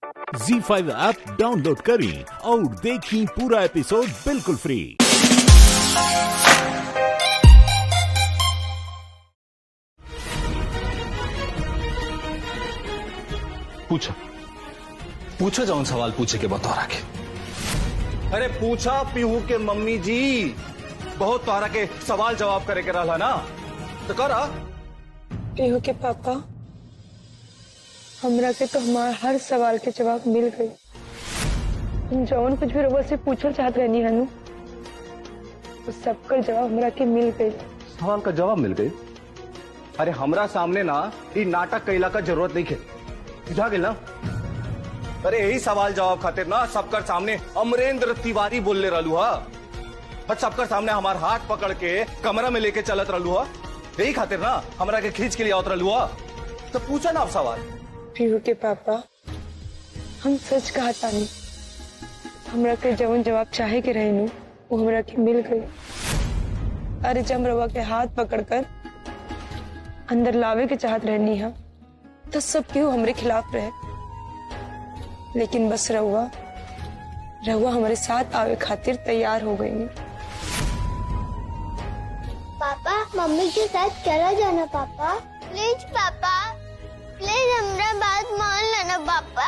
ZEE5 app download करें और देखें पूरा एपिसोड बिल्कुल फ्री। पूछो जौन सवाल पूछे के बतौरा के। अरे पूछा पीहू के मम्मी जी, बहुत तोहरा के सवाल जवाब करे के रहा ना, तो करा। पीहू के पापा, हमरा के तो हमारे हर सवाल के जवाब मिल गए। हम जौन कुछ भी रउआ से पूछल चाहत रहनी हनु, उस सबका जवाब हमरा के मिल गए। सवाल का जवाब मिल गई? अरे हमरा सामने ना ये नाटक कैला का जरूरत नहीं है, बुझा गेल ना। अरे यही सवाल जवाब खातिर ना सबकर सामने अमरेंद्र तिवारी बोलने रहलू हा, और सबकर सामने हमार हाथ पकड़ के कमरा में लेके चलत रहलू हा, यही खातिर ना हमरा के खींच के लिए आवत रहलू हा। तो पूछा ना आप सवाल। पीहू के पापा, हम सच कहा तानी, हमरा के जवन जवाब चाहे के रहनु वो हमरा के मिल गई। अरे जब रउआ के हाथ पकड़कर अंदर लावे के चाहत रहनी है तो सब क्यों हमरे खिलाफ रहे, लेकिन बस रउआ हमारे साथ आवे खातिर तैयार हो गई। पापा मम्मी के साथ चला जाना पापा, प्लीज पापा, प्लीज हमरा बात मान लेना पापा।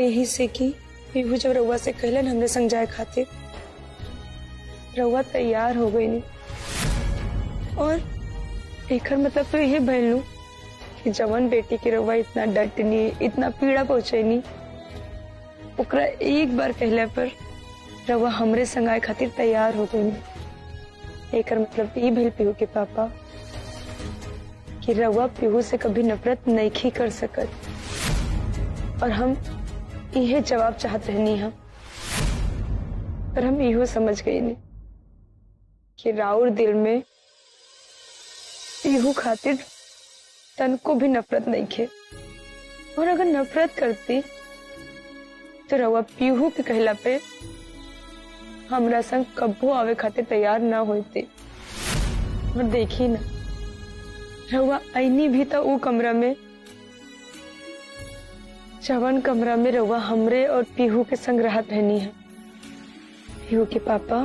यही से कि पीहू जब रउआ से कहलन हमरे संग जाए खातिर, रउआ तैयार हो गई नहीं। और एकर मतलब तो यही भइलू कि जवन बेटी के रउआ इतना डटनी, इतना पीड़ा पहुंचैनी, ओकरा एक बार कहले पर रउआ हमरे संग आए खातिर तैयार हो गई। एकर मतलब ई भइल पीहू के पापा कि रउआ पीहू से कभी नफरत नहीं कर सकत, और हम यही जवाब चाहत रहनी हम, पर हम इहो समझ गई नहीं कि राउर दिल में पीहू खातिर तन को भी नफरत नहीं खे, और अगर नफरत करती तो रउआ पीहू के कहला पे हमरा संग कब्बो आवे खातिर तैयार ना होती। और देखी ना, रउआ आईनी भी था वो कमरा में जवन कमरा में रउआ हमरे और पीहू के संग रहत रहनी है। पीहू के पापा,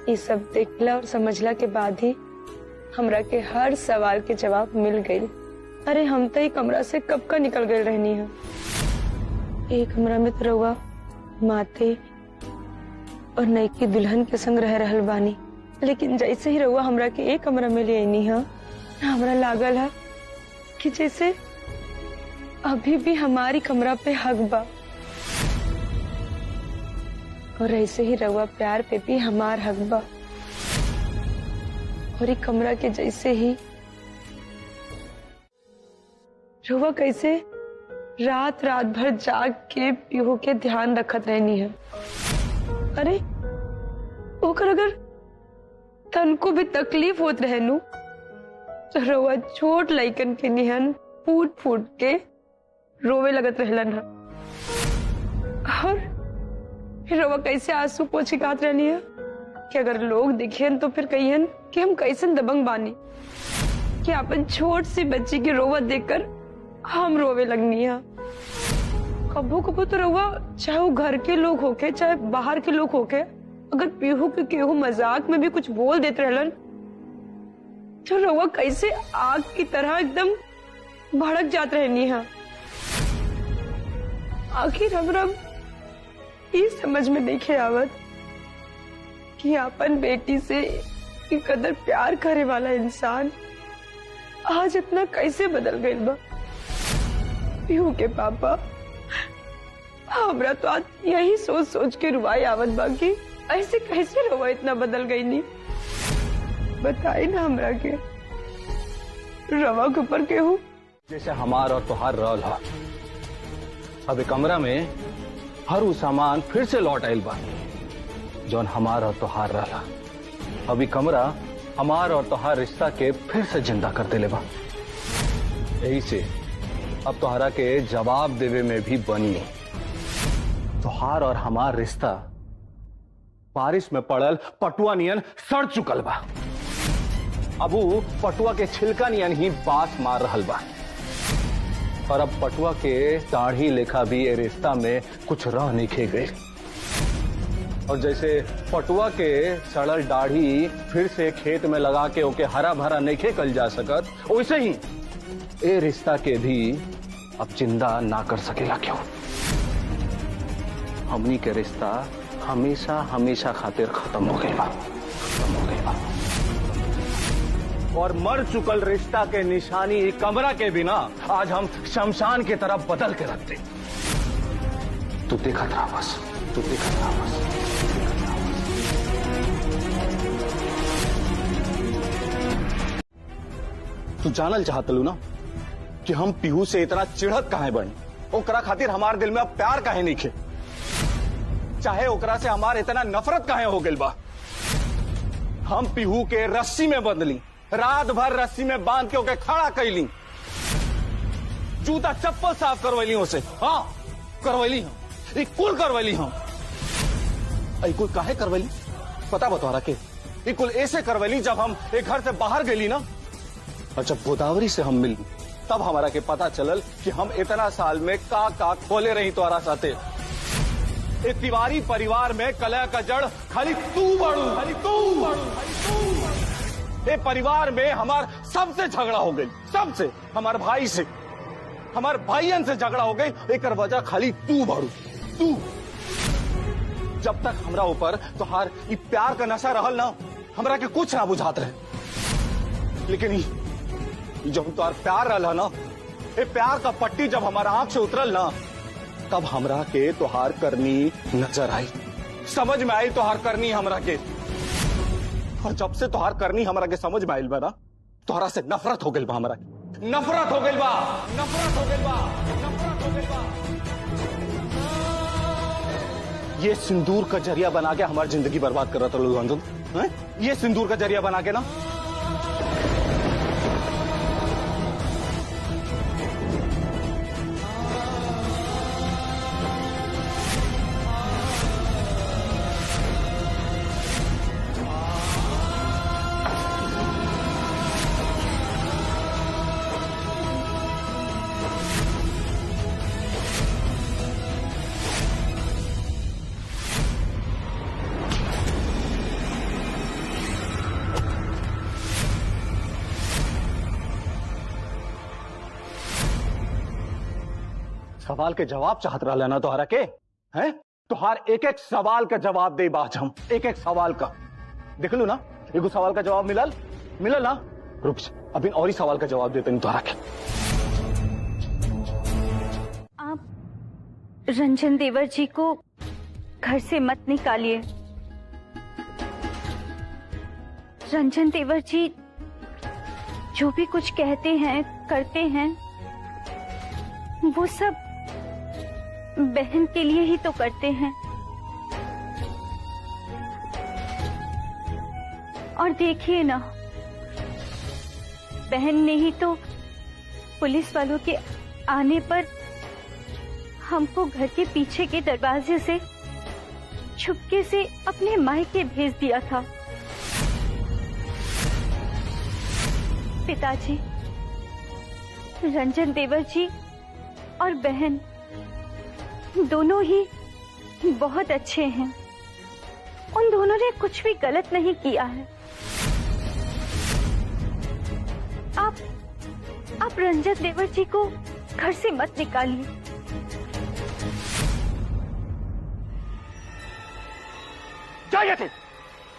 ये सब देखला और समझला के बाद ही हमरा के हर सवाल के जवाब मिल गई। अरे हम तो ये कमरा से कब का निकल गए रहनी है। एक कमरा में तो रउआ माते और नईकी दुल्हन के संग रह रहल बानी, लेकिन जैसे ही रउआ हमरा के एक कमरा में ले आईनी है, हमरा लागल है कि जैसे अभी भी हमारी कमरा पे हक बा, और ऐसे ही रउआ प्यार पे भी हमार हक बा। और एक कमरा के जैसे ही रउआ कैसे रात रात भर जाग के पीहू के ध्यान रखत रहनी है। अरे ओकर अगर तन को भी तकलीफ होत रहनु तो रउआ छोट लइकन के निहन फूट फूट के रोवे लगत रहलन है, और फिर रउआ कैसे आंसू पोछे गात रहनी है कि अगर लोग दिखेन तो फिर कहियन कि हम कैसन दबंग बानी कि अपन छोट सी बच्ची की रोवत देखकर हम रोवे लगनी है। कबो कबो तो रउआ चाहे वो घर के लोग होके चाहे बाहर के लोग होके, अगर पीहू के केहू मजाक में भी कुछ बोल देते रहलन तो रउआ कैसे आग की तरह एकदम भड़क जात रहनी है। आखिर हमरा ये समझ में नहीं आवत कि अपन बेटी से ई कदर प्यार करे वाला इंसान आज इतना कैसे बदल गई बा। पीहू के पापा, हमरा तो आज यही सोच सोच के रुवाई आवत बा कि ऐसे कैसे रउआ इतना बदल गई नी। बताई ना हमरा के, रवा के ऊपर केहू जैसे हमार और तोहार रहल हा, अब कमरा में हर वो सामान फिर से लौट आयल बा जौन हमार और तोहार रहला। अभी कमरा हमार और तोहार रिश्ता के फिर से जिंदा कर देले बा। यही से अब तोहरा के जवाब देवे में भी बनी। तोहार और हमार रिश्ता बारिश में पड़ल पटुआ नियन सड़ चुकल बा। अब वो पटुआ के छिलका नियन ही बास मार रहल बा। और अब पटुआ के दाढ़ी लेखा भी ये रिश्ता में कुछ रह नहीं खे गई। और जैसे पटुआ के सड़ल दाढ़ी फिर से खेत में लगा के ओके हरा भरा नहीं खे कल जा सकत, वैसे ही ये रिश्ता के भी अब जिंदा ना कर सकेला। क्यों? हमनी के रिश्ता हमेशा हमेशा खातिर खत्म हो गई बा, खत्म हो गई बा। और मर चुकल रिश्ता के निशानी एक कमरा के बिना आज हम शमशान की तरफ बदल के रखते। तू देखत रहा बस, तू देखत रहा बस। तू जानल चाहतलू ना कि हम पीहू से इतना चिढ़त काहे बने, ओकरा खातिर हमारे दिल में अब प्यार काहे नहीं खे, चाहे ओकरा से हमार इतना नफरत काहे हो गइल बा। हम पीहू के रस्सी में बंधली, रात भर रस्सी में बांध के ओके खड़ा कैली, जूता चप्पल साफ करवैली उसे। हाँ करवैली हम, कुल करवैली हम। कुल काहे करवैली पता बतौरा के? कुल ऐसे करवैली जब हम एक घर से बाहर गई ना, और जब गोदावरी से हम मिली तब हमारा के पता चलल कि हम इतना साल में का खोले रही तोरा साथे। इस तिवारी परिवार में कलह का जड़ खाली तू बड़ू, खाली तू बड़ू, ये परिवार में हमार सबसे झगड़ा हो गई, सबसे, हमारे भाई से, हमारे भाईयन से झगड़ा हो गई। एक वजह खाली तू बड़ू, तू। जब तक हमरा ऊपर तोहार ये प्यार का नशा रहल ना, हमरा के कुछ ना बुझात रहे। लेकिन जब तोहार प्यार रहला ना, ये प्यार का पट्टी जब हमारा आंख से उतरल ना, तब हमरा के तोहार करनी नजर आई, समझ में आई तोहार करनी हमरा के। और जब से तोहार करनी हमरा के समझ में आइल बा ना, तोहरा से नफरत हो गइल बा, हमरा नफरत हो गइल बा, नफरत हो गइल बा, नफरत हो गइल बा। ये सिंदूर का जरिया बना के हमारी जिंदगी बर्बाद कर रहा था लोग अंजुम, ये सिंदूर का जरिया बना के ना। सवाल के जवाब चाहत रहा ना तोहरा के, हैं? तोहार एक एक सवाल का जवाब दे बाज हम, एक एक सवाल का। देख लो ना, एगो सवाल का जवाब मिलल, मिलल ना। रुक अभी और ही सवाल का जवाब देते नहीं तोहरा के। आप रंजन देवर जी को घर से मत निकालिए। रंजन देवर जी जो भी कुछ कहते हैं करते हैं, वो सब बहन के लिए ही तो करते हैं। और देखिए ना, बहन ने ही तो पुलिस वालों के आने पर हमको घर के पीछे के दरवाजे से छुपके से अपने मायके भेज दिया था। पिताजी, रंजन देवर जी और बहन दोनों ही बहुत अच्छे हैं। उन दोनों ने कुछ भी गलत नहीं किया है। आप रंजन देवर जी को घर से मत निकालिए। जाइए थे,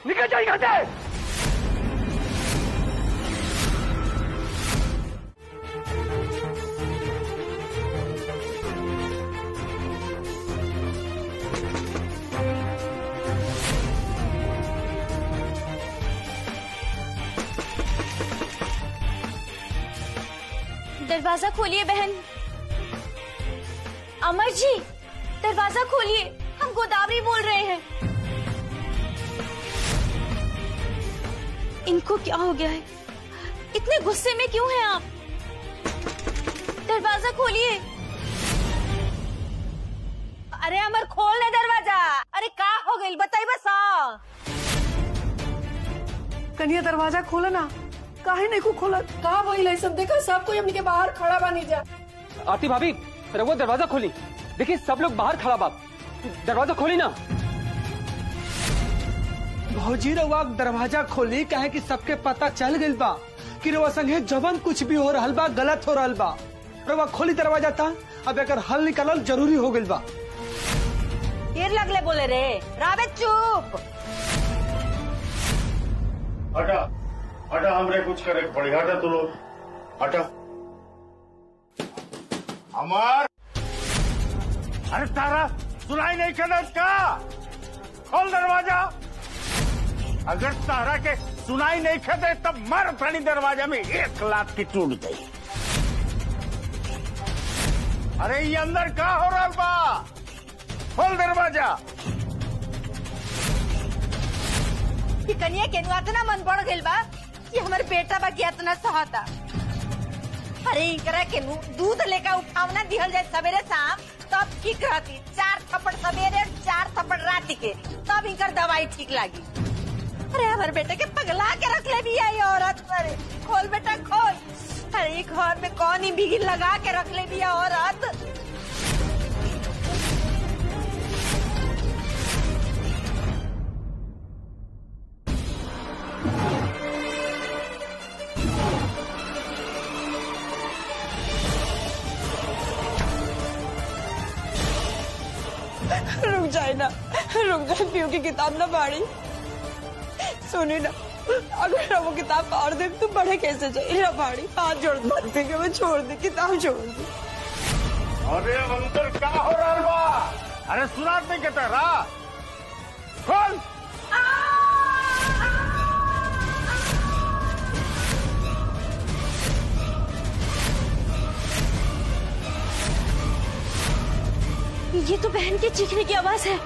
निकल जाइए घर से। दरवाजा खोलिए बहन। अमर जी, दरवाजा खोलिए, हम गोदावरी बोल रहे हैं। इनको क्या हो गया है? इतने गुस्से में क्यों हैं आप? दरवाजा खोलिए। अरे अमर खोल ले दरवाजा। अरे का हो गई बताई बस। कन्या दरवाजा खोला ना, काहे नहीं को खोला? का वही लाइसन देखा, सब कोई हमनी के बाहर खड़ा बानी जा। आरती भाभी रघुआ दरवाजा खोली। देखिए सब लोग बाहर खड़ा बाप, दरवाजा खोली ना। भौजी रउआ दरवाजा खोली काहे कि सबके पता चल गइल बा कि रउआ संगे जवन कुछ भी हो रहल बा गलत हो रहल बा। रउआ खोली दरवाजा था, अब एकर हल निकालल जरूरी हो गइल बा। फिर लगले बोले रे रावे चुप। हटा हटा, हमरे कुछ करे पड़ी। हटा तू लोग, हटा। अमर, अरे तारा सुनाई नहीं चला क्या? खोल दरवाजा। अगर तारा के सुनाई नहीं खेते तब मर थनी दरवाजा में एक लात की टूट गई। अरे ये अंदर क्या हो रहा बा? खोल दरवाजा। कि कन्या के इतना मन बढ़ गइल बा कि हमारे बेटा बा के इतना सहाता। अरे इनकरा के दूध लेकर उठावना दिहल जाए सवेरे शाम तब ठीक रहती। 4 थप्पड़ सवेरे 4 थप्पड़ रात के, तब इनकर दवाई ठीक लागी। अरे हमारे बेटे के पगला के रख ले भी आई औरत। अरे खोल बेटा खोल। अरे घर में कौन ही बिगिल लगा के रख ले भी औरत। रुक जाए ना, रुक जाए। पीयू की किताब ना पढ़ी। सुनी ना, अगर वो किताब पढ़ दे तो पढ़े कैसे जाए? ना पढ़ी, हाथ जोड़ दे कि मैं छोड़ दे, किताब छोड़ दे। अरे अंदर क्या हो रहा बा? अरे सुना नहीं कहता रहा। खोल। ये तो बहन के चीखने की आवाज है।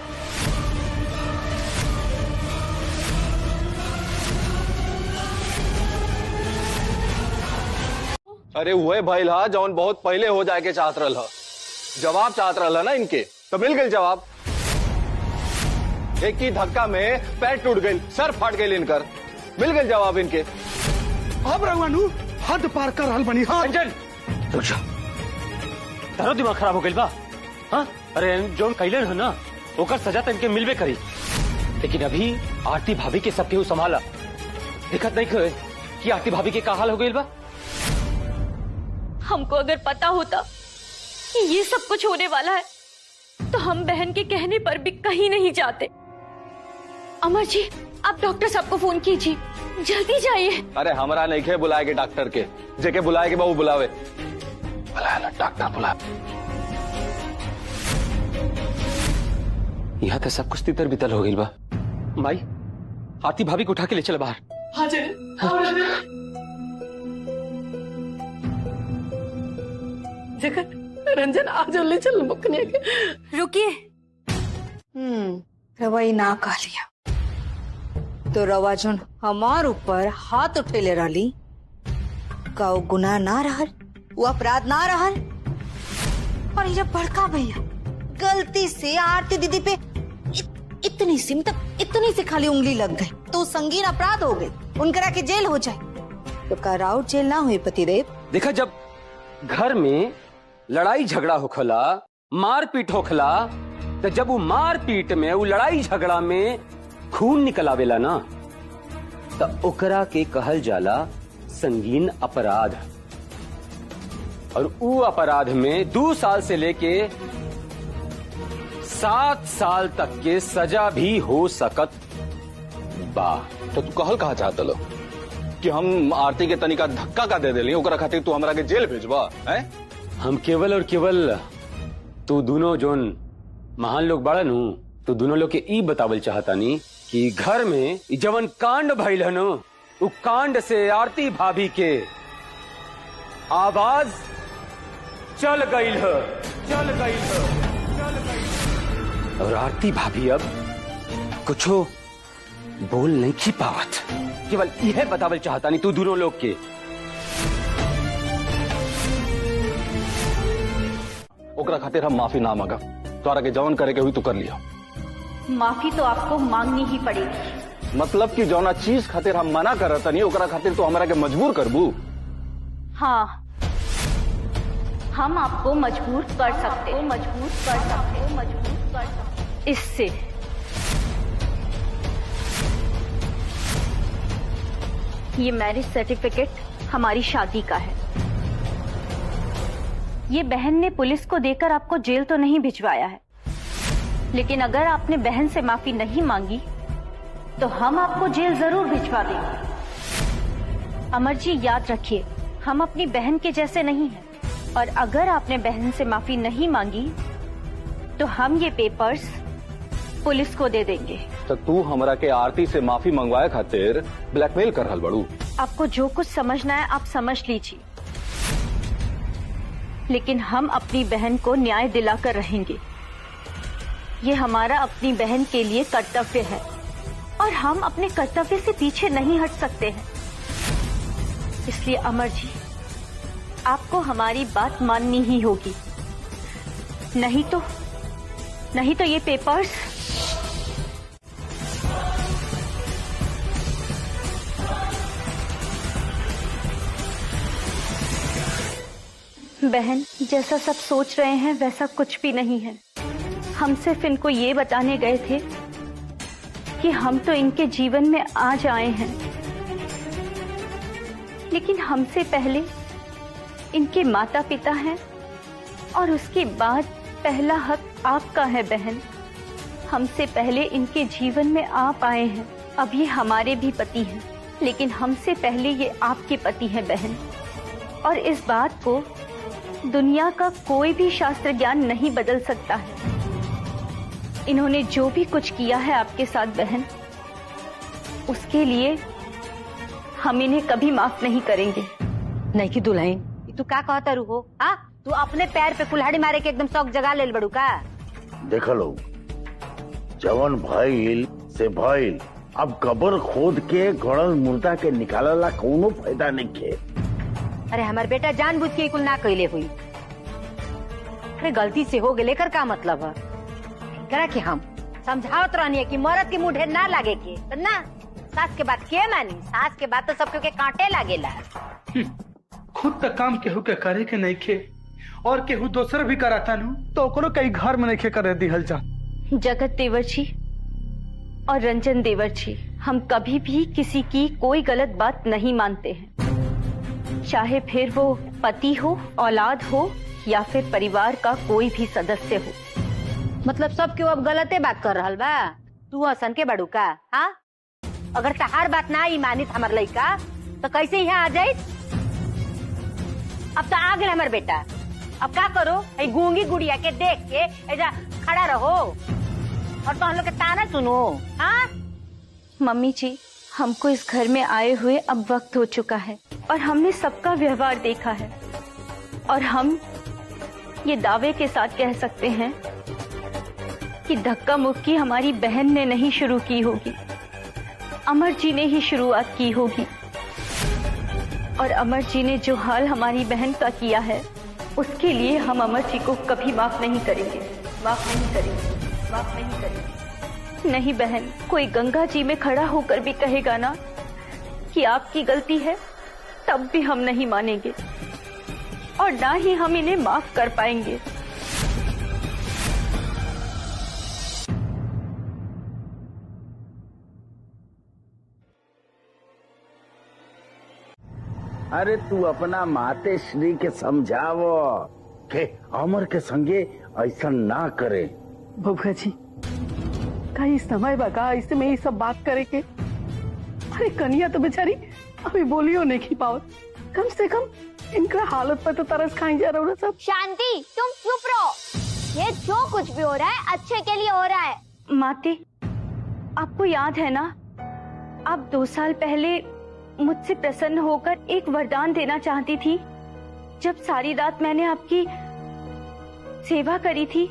अरे हुए भाई ला जौन बहुत पहले हो जाए के चाहत रहा। जवाब चाहत रहा ना इनके, तो मिल गई जवाब। एक ही धक्का में पैर टूट गई, सर फट गई इनकर। मिल गई जवाब इनके। अब रउआनु हद पार कर रहल बनी। हाँ रंजन रुक जा, तारो दिमाग खराब हो गइल बा। हाँ अरे जोन कैलन है ना ओकर सजा तो इनके मिलबे करी, लेकिन अभी आरती भाभी के सबके संभाला। दिक्कत नहीं करे कि आरती भाभी के का हाल हो गइल बा। हमको अगर पता होता कि ये सब कुछ होने वाला है तो हम बहन के कहने पर भी कहीं नहीं जाते। अमर जी आप डॉक्टर साहब को फोन कीजिए, जल्दी जाइए। अरे हमारा नहीं खे बुलाएगे डॉक्टर के, जेके बुलाएगे वो बुलावे। बुलाया ना डॉक्टर, बुला। यहाँ तो सब कुछ तितर बितर हो गई बा। माई आरती भाभी को उठा के ले चल बाहर। हाँ चले। रंजन आ जल्दी चल मुकने के। रुकिए। रवाई ना कह लिया तो रवा जोन हमार ऊपर हाथ उठेले रहली का वो गुनाह ना रहल, वो अपराध ना रहल। और ये जब बड़का भैया गलती से आरती दीदी पे इतनी सी मतलब इतनी सी खाली उंगली लग गई तो संगीन अपराध हो गई, उनकरा के जेल हो जाए। तो का राउत जेल ना हुई पतिदेव। देखा जब घर में लड़ाई झगड़ा होखला, मारपीट होखला, तो जब वो मारपीट में वो लड़ाई झगड़ा में खून निकल आवेला ना तो ओकरा के कहल जाला संगीन अपराध। और वो अपराध में 2 साल से लेके 7 साल तक के सजा भी हो सकत बा। तो तू कहल कहा चाहत लो कि हम आरती के तनिका धक्का का दे देली, ओकरा खातिर तू हमरा के जेल भेजबा है? हम केवल और केवल तू दोनों जोन महान लोग बाड़न हूँ, तो दोनों लोग के ई बतावल चाहतानी कि घर में जवन कांड भइल है नो, उ कांड से आरती भाभी के आवाज चल गई है, चल गई है, चल गई है। और आरती भाभी अब कुछो बोल नहीं की पावत, केवल यह बतावल चाहतानी तू दोनों लोग के। ओकरा खातिर हम माफी ना मांगा, तोरा के जवन करे के हुई तू कर लिया। माफी तो आपको मांगनी ही पड़ेगी। मतलब कि जौना चीज खातिर हम मना करत नहीं ओकरा खातिर तो हमरा के मजबूर करबू। हाँ हम आपको मजबूर कर सकते इससे। ये मैरिज सर्टिफिकेट हमारी शादी का है। ये बहन ने पुलिस को देकर आपको जेल तो नहीं भिजवाया है, लेकिन अगर आपने बहन से माफी नहीं मांगी तो हम आपको जेल जरूर भिजवा देंगे। अमर जी याद रखिए, हम अपनी बहन के जैसे नहीं हैं, और अगर आपने बहन से माफी नहीं मांगी तो हम ये पेपर्स पुलिस को दे देंगे। तो तू हमरा के आरती से माफी मंगवाए खातिर ब्लैकमेल कर रहल बड़ू। आपको जो कुछ समझना है आप समझ लीजिए, लेकिन हम अपनी बहन को न्याय दिलाकर रहेंगे। ये हमारा अपनी बहन के लिए कर्तव्य है और हम अपने कर्तव्य से पीछे नहीं हट सकते हैं। इसलिए अमर जी, आपको हमारी बात माननी ही होगी, नहीं तो ये पेपर्स बहन जैसा सब सोच रहे हैं वैसा कुछ भी नहीं है। हम सिर्फ इनको ये बताने गए थे कि हम तो इनके जीवन में आज आए हैं, लेकिन हमसे पहले इनके माता पिता हैं और उसके बाद पहला हक आपका है बहन। हमसे पहले इनके जीवन में आप आए हैं। अब ये हमारे भी पति हैं, लेकिन हमसे पहले ये आपके पति हैं बहन। और इस बात को दुनिया का कोई भी शास्त्र ज्ञान नहीं बदल सकता है। इन्होंने जो भी कुछ किया है आपके साथ बहन, उसके लिए हम इन्हें कभी माफ नहीं करेंगे। नहीं की दुल्हन, तू क्या कहता रू हो? हाँ, तू अपने पैर पे कुल्हाड़ी मारे के एकदम शौक जगा ले बड़ू का? देखो लोग, जवन भइल से भइल, अब कब्र खोद के गड़ल मुर्दा के निकालला कोनो फायदा नहीं के। अरे हमार बेटा जानबूझ के कुल ना कैले हुई। अरे गलती से हो गए, लेकर का मतलब है? करा कि हम समझावत रहनी है कि मरद के मुंह ढेर ना लागे के, तो ना सास के बात के मानी। सास के बात तो सबके के कांटे लागेला। खुद तक काम केहू के करे के नहीं खे और केहू दोसर भी कराता नु तो ओकरो कई घर में नहीं खे करे दिहल जा। जगत देवर जी और रंजन देवर जी, हम कभी भी किसी की कोई गलत बात नहीं मानते हैं, चाहे फिर वो पति हो, औलाद हो या फिर परिवार का कोई भी सदस्य हो। मतलब सब क्यों अब गलते बात कर रहल बा? तू हसन के बड़ू का? हाँ, अगर तहार बात ना ही मानित हमार लइका तो कैसे यहाँ आ जाये? अब तो आ गए हमार बेटा, अब क्या करो? गूंगी गुड़िया के देख के ऐसा खड़ा रहो और तो हम लोग के ताना सुनो। हाँ मम्मी जी, हमको इस घर में आए हुए अब वक्त हो चुका है और हमने सबका व्यवहार देखा है, और हम ये दावे के साथ कह सकते हैं कि धक्का मुक्की हमारी बहन ने नहीं शुरू की होगी, अमर जी ने ही शुरुआत की होगी। और अमर जी ने जो हाल हमारी बहन का किया है, उसके लिए हम अमर जी को कभी माफ नहीं करेंगे, माफ नहीं करेंगे, माफ नहीं करेंगे। नहीं बहन, कोई गंगा जी में खड़ा होकर भी कहेगा ना कि आपकी गलती है, तब भी हम नहीं मानेंगे और ना ही हम इन्हें माफ कर पाएंगे। अरे तू अपना माते श्री के समझावो के अमर के संगे ऐसा ना करे। बबुआ जी, का इस समय बका इससे में ये सब बात करे के? अरे कन्या तो बेचारी अभी बोलियो नहीं की पावत, कम से कम इनका हालत पर तो तरस खाई जा रहा सब। शांति, तुम चुप रहो। ये जो कुछ भी हो रहा है अच्छे के लिए हो रहा है। माते, आपको याद है ना, आप 2 साल पहले मुझसे प्रसन्न होकर एक वरदान देना चाहती थी, जब सारी रात मैंने आपकी सेवा करी थी।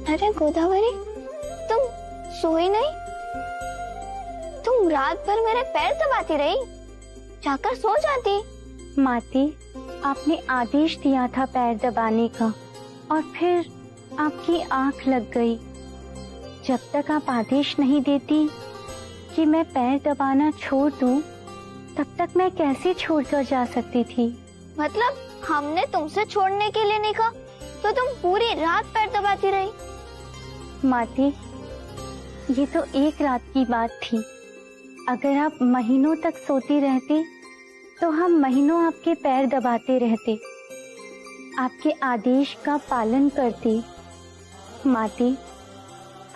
अरे गोदावरी, तुम सोई नहीं? तुम रात भर मेरे पैर दबाती रही। जाकर सो जाती। माती, आपने आदेश दिया था पैर दबाने का और फिर आपकी आंख लग गई। जब तक आप आदेश नहीं देती कि मैं पैर दबाना छोड़ दूं, तब तक मैं कैसे छोड़कर जा सकती थी? मतलब हमने तुमसे छोड़ने के लिए नहीं कहा तो तुम पूरी रात पैर दबाती रही? माती, ये तो एक रात की बात थी। अगर आप महीनों तक सोती रहती तो हम महीनों आपके पैर दबाते रहते, आपके आदेश का पालन करते। माती,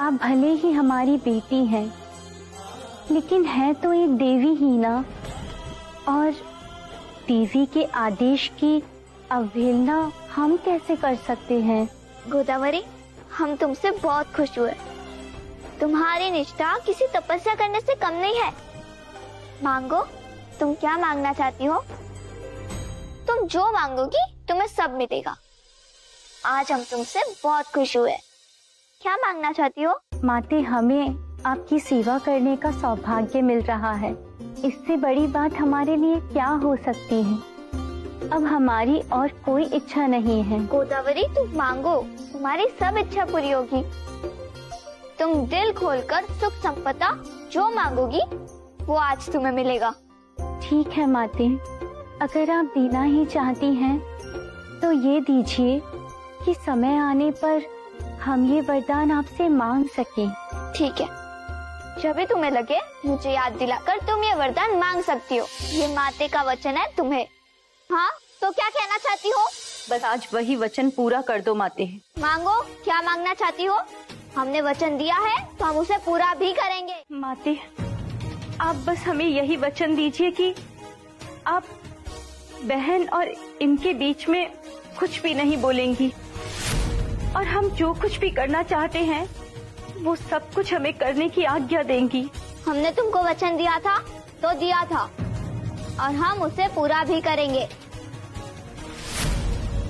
आप भले ही हमारी बेटी हैं, लेकिन है तो एक देवी ही ना, और देवी के आदेश की अवहेलना हम कैसे कर सकते हैं? गोदावरी, हम तुमसे बहुत खुश हुए। तुम्हारी निष्ठा किसी तपस्या करने से कम नहीं है। मांगो, तुम क्या मांगना चाहती हो? तुम जो मांगोगी तुम्हें सब मिलेगा। आज हम तुमसे बहुत खुश हुए। क्या मांगना चाहती हो? माते, हमें आपकी सेवा करने का सौभाग्य मिल रहा है। इससे बड़ी बात हमारे लिए क्या हो सकती है? अब हमारी और कोई इच्छा नहीं है। गोदावरी, तुम मांगो, तुम्हारी सब इच्छा पूरी होगी। तुम दिल खोलकर सुख संपदा जो मांगोगी वो आज तुम्हें मिलेगा। ठीक है माते, अगर आप देना ही चाहती हैं तो ये दीजिए कि समय आने पर हम ये वरदान आपसे मांग सकें। ठीक है, जब भी तुम्हें लगे मुझे याद दिलाकर तुम ये वरदान मांग सकती हो। ये माते का वचन है तुम्हें। हाँ, तो क्या कहना चाहती हो? बस आज वही वचन पूरा कर दो माते। मांगो, क्या मांगना चाहती हो? हमने वचन दिया है तो हम उसे पूरा भी करेंगे। माते, आप बस हमें यही वचन दीजिए कि आप बहन और इनके बीच में कुछ भी नहीं बोलेंगी, और हम जो कुछ भी करना चाहते हैं वो सब कुछ हमें करने की आज्ञा देंगी। हमने तुमको वचन दिया था तो दिया था, और हम उसे पूरा भी करेंगे।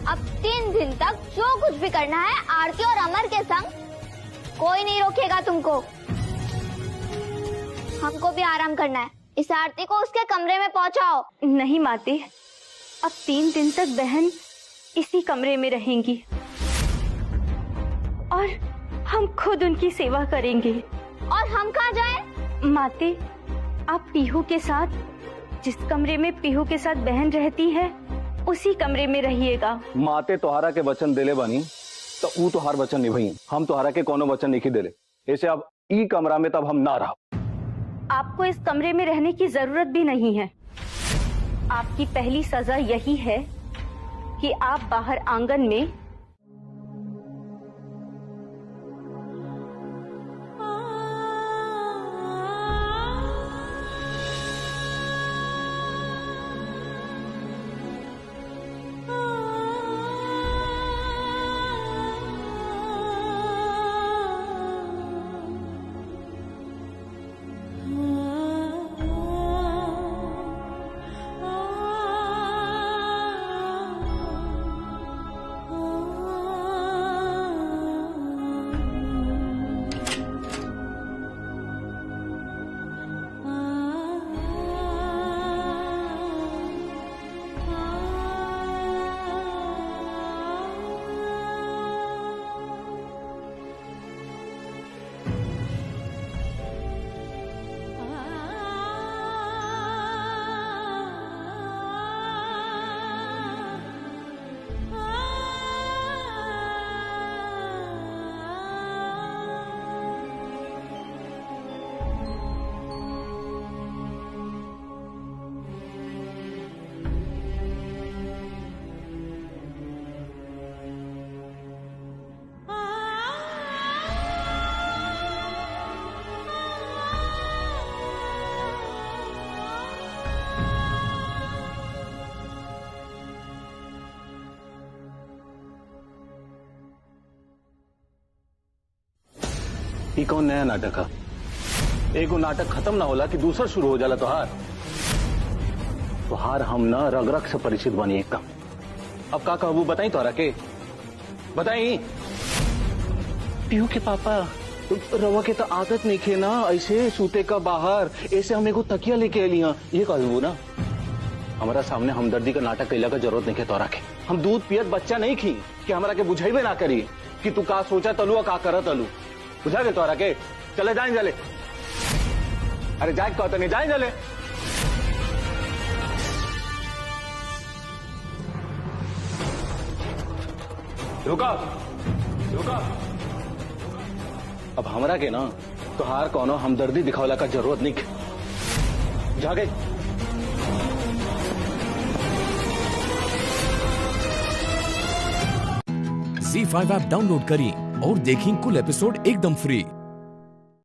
अब 3 दिन तक जो कुछ भी करना है आरती और अमर के संग, कोई नहीं रोकेगा तुमको। हमको भी आराम करना है। इस आरती को उसके कमरे में पहुंचाओ। नहीं माते, अब 3 दिन तक बहन इसी कमरे में रहेंगी और हम खुद उनकी सेवा करेंगे। और हम कहाँ जाएं? माते, आप पीहू के साथ, जिस कमरे में पीहू के साथ बहन रहती है उसी कमरे में रहिएगा। माते तोहारा के वचन देले बानी तो ऊ तोहार वचन निभाई। हम तोहारा के कोनो वचन नहीं देले, ऐसे अब ई कमरा में तब हम ना रह। आपको इस कमरे में रहने की जरूरत भी नहीं है। आपकी पहली सजा यही है कि आप बाहर आंगन में ई कौन नया नाटक है? एगो नाटक खत्म ना होला कि दूसरा शुरू हो जाला। तोहार हम ना रग रग से परिचित बनी एकदम। अब का कहबू बताई तोहरा के? बताई। पीहू के पापा, रवा के तो आदत नहीं खे ना ऐसे सूते का बाहर, ऐसे हम एगो तकिया लेके अली। ये कहबू ना? हमारा सामने हमदर्दी का नाटक कैला का जरूरत नहीं है तोरा के। हम दूध पियत बच्चा नहीं खी कि हमरा के बुझाइबे ना करी कि तू का सोचा तलू और का करत तलू। बुझा गए तोरा के? चले जाए जले। अरे जाए कहते नहीं, जाए जले। रुका रुका। अब हमरा के ना तोहार कोनो हमदर्दी दिखावला का जरूरत नहीं है। जागे। ZEE5 ऐप डाउनलोड करें और देखें कुल एपिसोड एकदम फ्री।